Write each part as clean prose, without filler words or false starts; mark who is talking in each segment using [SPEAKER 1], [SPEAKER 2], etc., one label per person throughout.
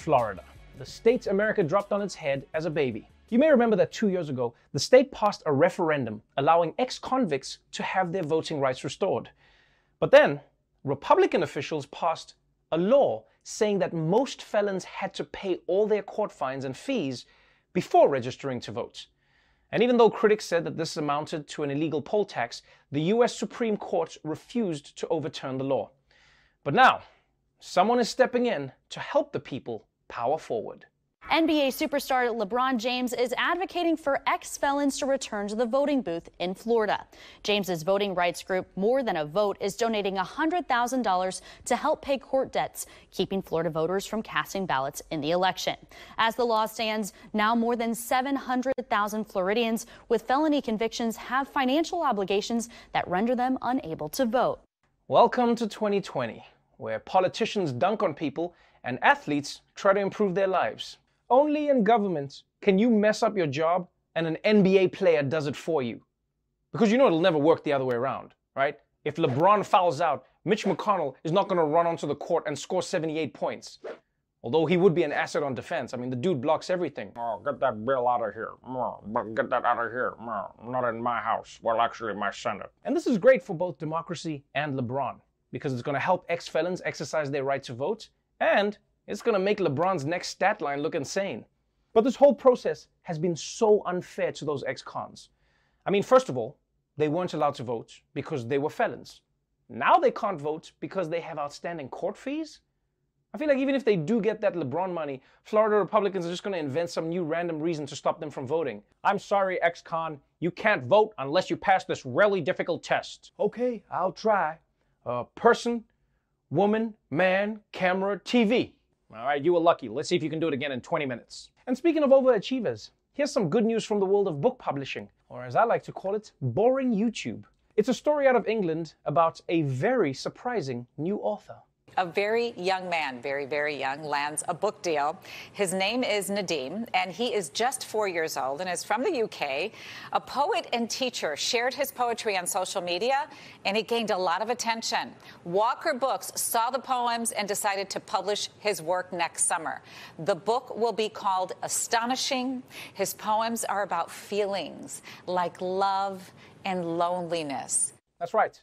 [SPEAKER 1] Florida, the state America dropped on its head as a baby. You may remember that 2 years ago, the state passed a referendum allowing ex-convicts to have their voting rights restored. But then, Republican officials passed a law saying that most felons had to pay all their court fines and fees before registering to vote. And even though critics said that this amounted to an illegal poll tax, the US Supreme Court refused to overturn the law. But now, someone is stepping in to help the people power forward.
[SPEAKER 2] NBA superstar LeBron James is advocating for ex-felons to return to the voting booth in Florida. James's voting rights group, More Than a Vote, is donating $100,000 to help pay court debts, keeping Florida voters from casting ballots in the election. As the law stands, now more than 700,000 Floridians with felony convictions have financial obligations that render them unable to vote.
[SPEAKER 1] Welcome to 2020, where politicians dunk on people and athletes try to improve their lives. Only in government can you mess up your job and an NBA player does it for you. Because you know it'll never work the other way around, right? If LeBron fouls out, Mitch McConnell is not going to run onto the court and score 78 points. Although he would be an asset on defense. I mean, the dude blocks everything.
[SPEAKER 3] Oh, get that bill out of here. Get that out of here. Not in my house. Well, actually, my Senate.
[SPEAKER 1] And this is great for both democracy and LeBron, because it's going to help ex-felons exercise their right to vote, and it's going to make LeBron's next stat line look insane. But this whole process has been so unfair to those ex-cons. I mean, first of all, they weren't allowed to vote because they were felons. Now they can't vote because they have outstanding court fees? I feel like even if they do get that LeBron money, Florida Republicans are just going to invent some new random reason to stop them from voting.
[SPEAKER 3] I'm sorry, ex-con, you can't vote unless you pass this really difficult test.
[SPEAKER 1] Okay, I'll try. Person, woman, man, camera, TV.
[SPEAKER 3] All right, you were lucky. Let's see if you can do it again in 20 minutes.
[SPEAKER 1] And speaking of overachievers, here's some good news from the world of book publishing, or as I like to call it, boring YouTube. It's a story out of England about a very surprising new author.
[SPEAKER 4] A very young man, very, very young, lands a book deal. His name is Nadim, and he is just 4 years old and is from the UK. A poet and teacher shared his poetry on social media, and it gained a lot of attention. Walker Books saw the poems and decided to publish his work next summer. The book will be called Astonishing. His poems are about feelings like love and loneliness.
[SPEAKER 1] That's right.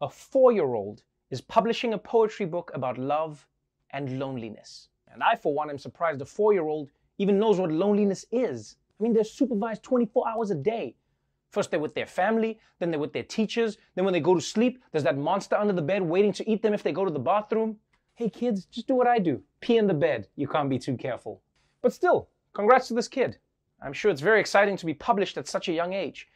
[SPEAKER 1] A 4-year-old is publishing a poetry book about love and loneliness. And I, for one, am surprised a 4-year-old even knows what loneliness is. I mean, they're supervised 24 hours a day. First they're with their family, then they're with their teachers, then when they go to sleep, there's that monster under the bed waiting to eat them if they go to the bathroom. Hey kids, just do what I do. Pee in the bed. You can't be too careful. But still, congrats to this kid. I'm sure it's very exciting to be published at such a young age.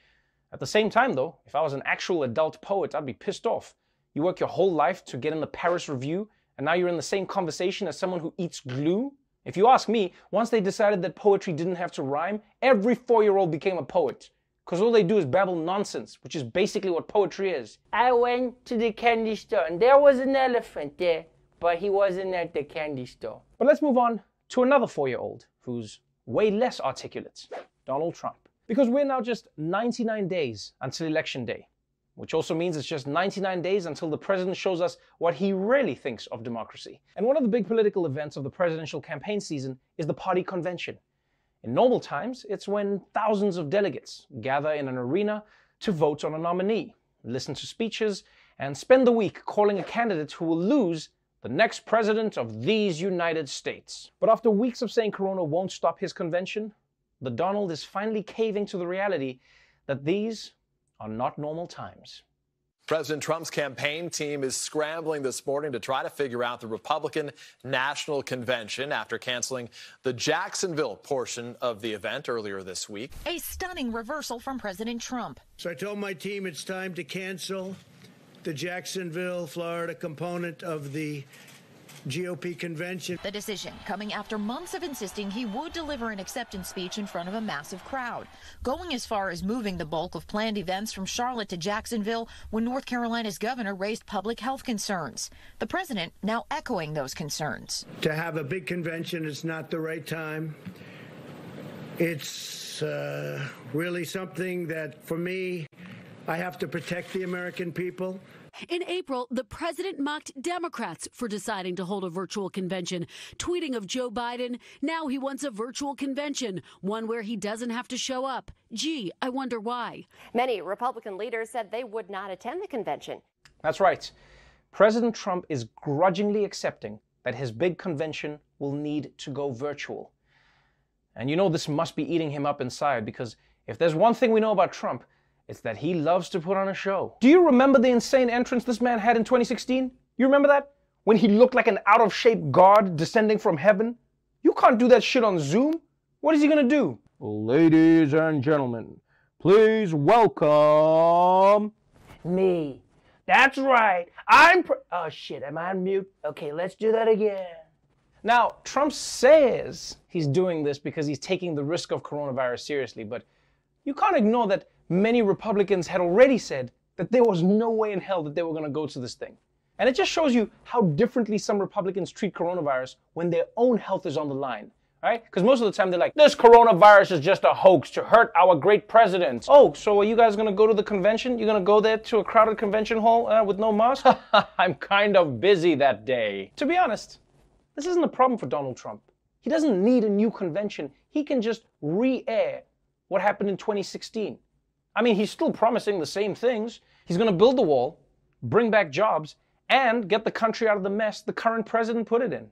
[SPEAKER 1] At the same time though, if I was an actual adult poet, I'd be pissed off. You work your whole life to get in the Paris Review, and now you're in the same conversation as someone who eats glue? If you ask me, once they decided that poetry didn't have to rhyme, every 4-year-old became a poet. Because all they do is babble nonsense, which is basically what poetry is.
[SPEAKER 5] I went to the candy store, and there was an elephant there, but he wasn't at the candy store.
[SPEAKER 1] But let's move on to another 4-year-old who's way less articulate, Donald Trump. Because we're now just 99 days until Election Day. Which also means it's just 99 days until the president shows us what he really thinks of democracy. And one of the big political events of the presidential campaign season is the party convention. In normal times, it's when thousands of delegates gather in an arena to vote on a nominee, listen to speeches, and spend the week calling a candidate who will lose the next president of these United States. But after weeks of saying Corona won't stop his convention, the Donald is finally caving to the reality that these are not normal times.
[SPEAKER 6] President Trump's campaign team is scrambling this morning to try to figure out the Republican National Convention after canceling the Jacksonville portion of the event earlier this week.
[SPEAKER 7] A stunning reversal from President Trump.
[SPEAKER 8] So I told my team it's time to cancel the Jacksonville, Florida component of the GOP convention.
[SPEAKER 7] The decision coming after months of insisting he would deliver an acceptance speech in front of a massive crowd, going as far as moving the bulk of planned events from Charlotte to Jacksonville when North Carolina's governor raised public health concerns. The president now echoing those concerns.
[SPEAKER 8] To have a big convention is not the right time. It's really something that, for me, I have to protect the American people.
[SPEAKER 9] In April, the president mocked Democrats for deciding to hold a virtual convention, tweeting of Joe Biden, now he wants a virtual convention, one where he doesn't have to show up. Gee, I wonder why.
[SPEAKER 10] Many Republican leaders said they would not attend the convention.
[SPEAKER 1] That's right. President Trump is grudgingly accepting that his big convention will need to go virtual. And you know this must be eating him up inside, because if there's one thing we know about Trump, it's that he loves to put on a show. Do you remember the insane entrance this man had in 2016? You remember that? When he looked like an out-of-shape god descending from heaven? You can't do that shit on Zoom. What is he gonna do? Ladies and gentlemen, please welcome
[SPEAKER 5] Me. That's right. Oh shit, am I on mute? Okay, let's do that again.
[SPEAKER 1] Now, Trump says he's doing this because he's taking the risk of coronavirus seriously, but you can't ignore that many Republicans had already said that there was no way in hell that they were going to go to this thing. And it just shows you how differently some Republicans treat coronavirus when their own health is on the line, right? Because most of the time they're like, this coronavirus is just a hoax to hurt our great president. Oh, so are you guys going to go to the convention? You're going to go there to a crowded convention hall with no mask? I'm kind of busy that day. To be honest, this isn't a problem for Donald Trump. He doesn't need a new convention. He can just re-air what happened in 2016. I mean, he's still promising the same things. He's going to build the wall, bring back jobs, and get the country out of the mess the current president put it in.